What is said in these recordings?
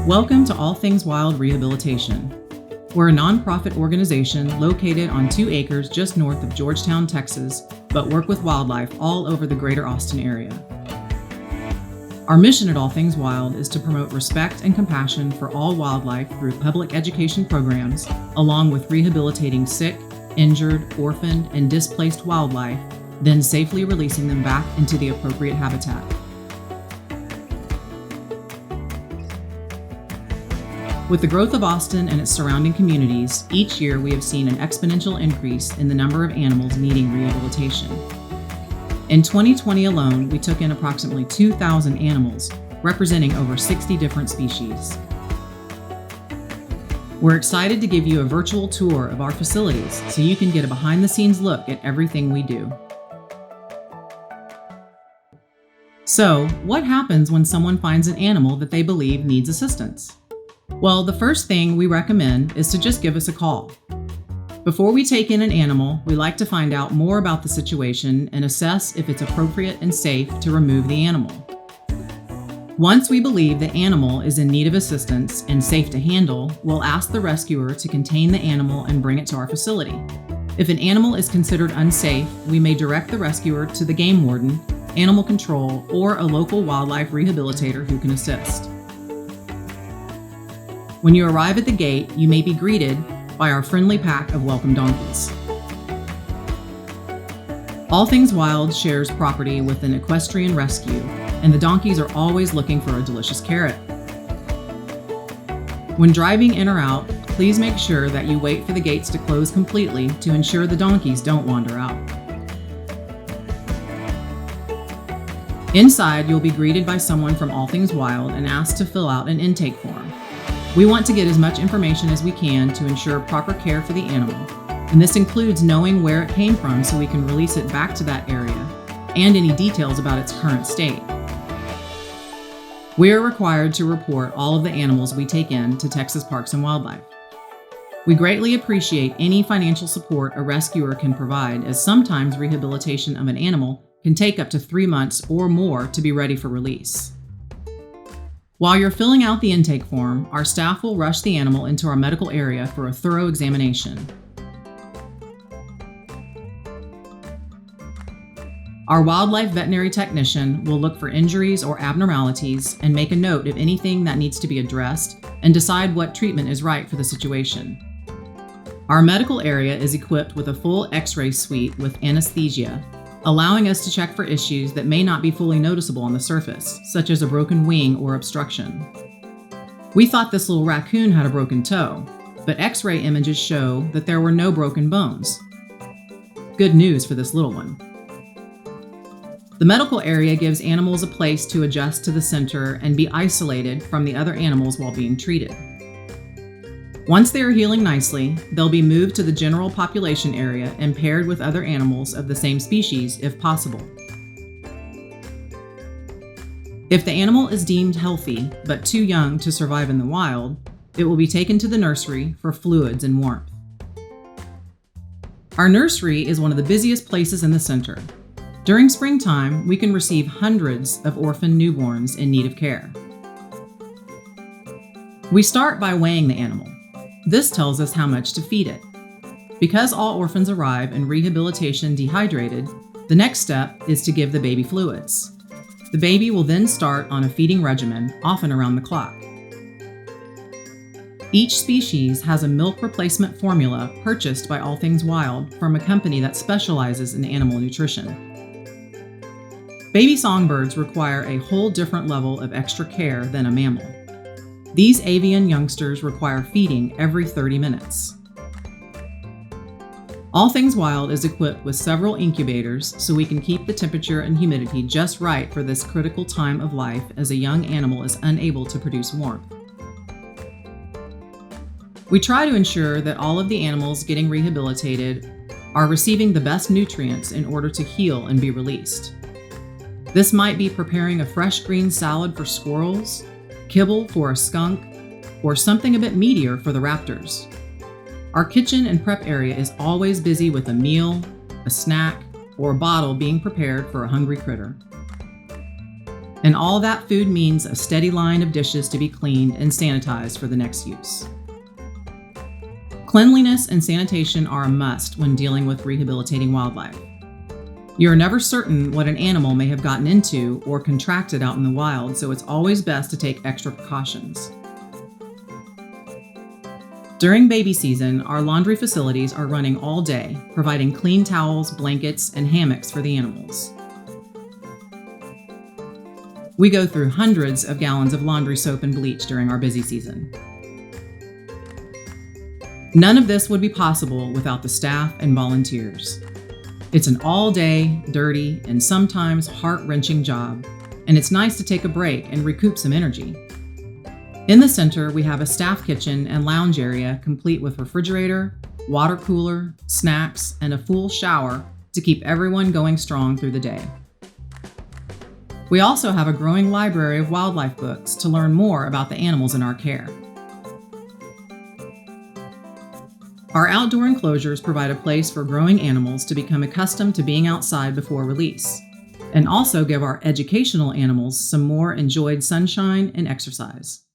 Welcome to All Things Wild Rehabilitation. We're a nonprofit organization located on 2 acres just north of Georgetown, Texas, but work with wildlife all over the greater Austin area. Our mission at All Things Wild is to promote respect and compassion for all wildlife through public education programs, along with rehabilitating sick, injured, orphaned, and displaced wildlife, then safely releasing them back into the appropriate habitat. With the growth of Austin and its surrounding communities, each year we have seen an exponential increase in the number of animals needing rehabilitation. In 2020 alone, we took in approximately 2,000 animals, representing over 60 different species. We're excited to give you a virtual tour of our facilities so you can get a behind-the-scenes look at everything we do. So, what happens when someone finds an animal that they believe needs assistance? Well, the first thing we recommend is to just give us a call. Before we take in an animal, we like to find out more about the situation and assess if it's appropriate and safe to remove the animal. Once we believe the animal is in need of assistance and safe to handle, we'll ask the rescuer to contain the animal and bring it to our facility. If an animal is considered unsafe, we may direct the rescuer to the game warden, animal control, or a local wildlife rehabilitator who can assist. When you arrive at the gate, you may be greeted by our friendly pack of welcome donkeys. All Things Wild shares property with an equestrian rescue, and the donkeys are always looking for a delicious carrot. When driving in or out, please make sure that you wait for the gates to close completely to ensure the donkeys don't wander out. Inside, you'll be greeted by someone from All Things Wild and asked to fill out an intake form. We want to get as much information as we can to ensure proper care for the animal, and this includes knowing where it came from so we can release it back to that area, and any details about its current state. We are required to report all of the animals we take in to Texas Parks and Wildlife. We greatly appreciate any financial support a rescuer can provide, as sometimes rehabilitation of an animal can take up to 3 months or more to be ready for release. While you're filling out the intake form, our staff will rush the animal into our medical area for a thorough examination. Our wildlife veterinary technician will look for injuries or abnormalities and make a note of anything that needs to be addressed and decide what treatment is right for the situation. Our medical area is equipped with a full X-ray suite with anesthesia, allowing us to check for issues that may not be fully noticeable on the surface, such as a broken wing or obstruction. We thought this little raccoon had a broken toe, but X-ray images show that there were no broken bones. Good news for this little one. The medical area gives animals a place to adjust to the center and be isolated from the other animals while being treated. Once they are healing nicely, they'll be moved to the general population area and paired with other animals of the same species if possible. If the animal is deemed healthy but too young to survive in the wild, it will be taken to the nursery for fluids and warmth. Our nursery is one of the busiest places in the center. During springtime, we can receive hundreds of orphaned newborns in need of care. We start by weighing the animal. This tells us how much to feed it. Because all orphans arrive in rehabilitation dehydrated, the next step is to give the baby fluids. The baby will then start on a feeding regimen, often around the clock. Each species has a milk replacement formula purchased by All Things Wild from a company that specializes in animal nutrition. Baby songbirds require a whole different level of extra care than a mammal. These avian youngsters require feeding every 30 minutes. All Things Wild is equipped with several incubators so we can keep the temperature and humidity just right for this critical time of life as a young animal is unable to produce warmth. We try to ensure that all of the animals getting rehabilitated are receiving the best nutrients in order to heal and be released. This might be preparing a fresh green salad for squirrels, kibble for a skunk, or something a bit meatier for the raptors. Our kitchen and prep area is always busy with a meal, a snack, or a bottle being prepared for a hungry critter. And all that food means a steady line of dishes to be cleaned and sanitized for the next use. Cleanliness and sanitation are a must when dealing with rehabilitating wildlife. You are never certain what an animal may have gotten into or contracted out in the wild, so it's always best to take extra precautions. During baby season, our laundry facilities are running all day, providing clean towels, blankets, and hammocks for the animals. We go through hundreds of gallons of laundry soap and bleach during our busy season. None of this would be possible without the staff and volunteers. It's an all-day, dirty, and sometimes heart-wrenching job, and it's nice to take a break and recoup some energy. In the center, we have a staff kitchen and lounge area complete with refrigerator, water cooler, snacks, and a full shower to keep everyone going strong through the day. We also have a growing library of wildlife books to learn more about the animals in our care. Our outdoor enclosures provide a place for growing animals to become accustomed to being outside before release, and also give our educational animals some more enjoyed sunshine and exercise.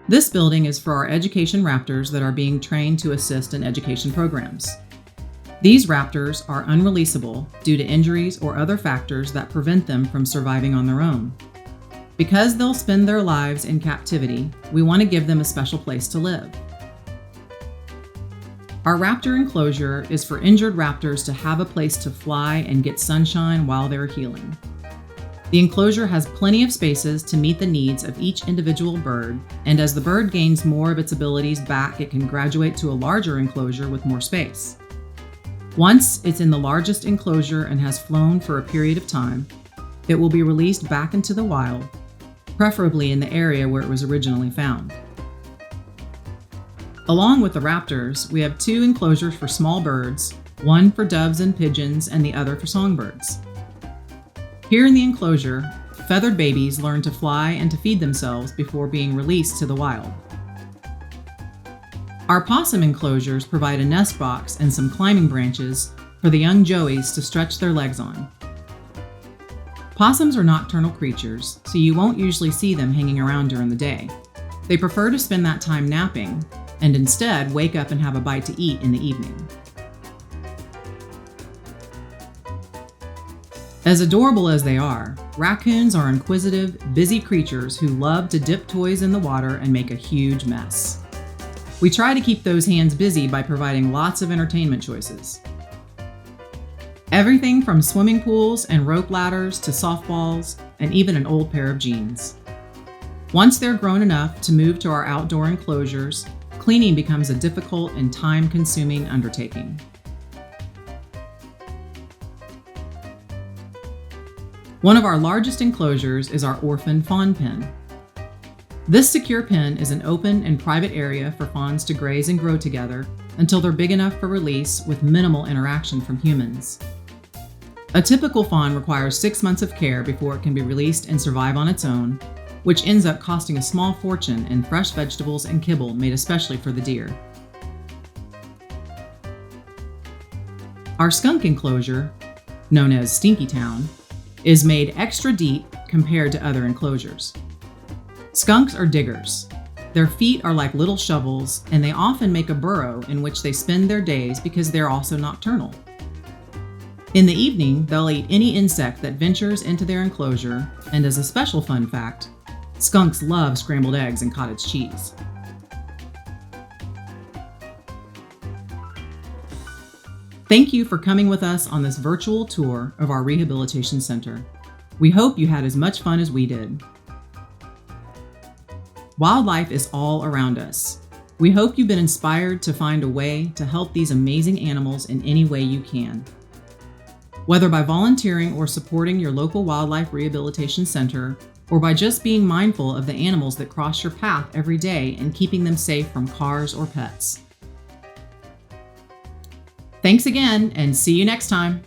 This building is for our education raptors that are being trained to assist in education programs. These raptors are unreleasable due to injuries or other factors that prevent them from surviving on their own. Because they'll spend their lives in captivity, we want to give them a special place to live. Our raptor enclosure is for injured raptors to have a place to fly and get sunshine while they're healing. The enclosure has plenty of spaces to meet the needs of each individual bird, and as the bird gains more of its abilities back, it can graduate to a larger enclosure with more space. Once it's in the largest enclosure and has flown for a period of time, it will be released back into the wild, preferably in the area where it was originally found. Along with the raptors, we have 2 enclosures for small birds, one for doves and pigeons and the other for songbirds. Here in the enclosure, feathered babies learn to fly and to feed themselves before being released to the wild. Our possum enclosures provide a nest box and some climbing branches for the young joeys to stretch their legs on. Possums are nocturnal creatures, so you won't usually see them hanging around during the day. They prefer to spend that time napping, and instead wake up and have a bite to eat in the evening. As adorable as they are, raccoons are inquisitive, busy creatures who love to dip toys in the water and make a huge mess. We try to keep those hands busy by providing lots of entertainment choices. Everything from swimming pools and rope ladders to softballs and even an old pair of jeans. Once they're grown enough to move to our outdoor enclosures, cleaning becomes a difficult and time-consuming undertaking. One of our largest enclosures is our orphaned fawn pen. This secure pen is an open and private area for fawns to graze and grow together until they're big enough for release with minimal interaction from humans. A typical fawn requires 6 months of care before it can be released and survive on its own, which ends up costing a small fortune in fresh vegetables and kibble made especially for the deer. Our skunk enclosure, known as Stinky Town, is made extra deep compared to other enclosures. Skunks are diggers. Their feet are like little shovels, and they often make a burrow in which they spend their days because they're also nocturnal. In the evening, they'll eat any insect that ventures into their enclosure, and as a special fun fact, skunks love scrambled eggs and cottage cheese. Thank you for coming with us on this virtual tour of our rehabilitation center. We hope you had as much fun as we did. Wildlife is all around us. We hope you've been inspired to find a way to help these amazing animals in any way you can. Whether by volunteering or supporting your local wildlife rehabilitation center, or by just being mindful of the animals that cross your path every day and keeping them safe from cars or pets. Thanks again, and see you next time.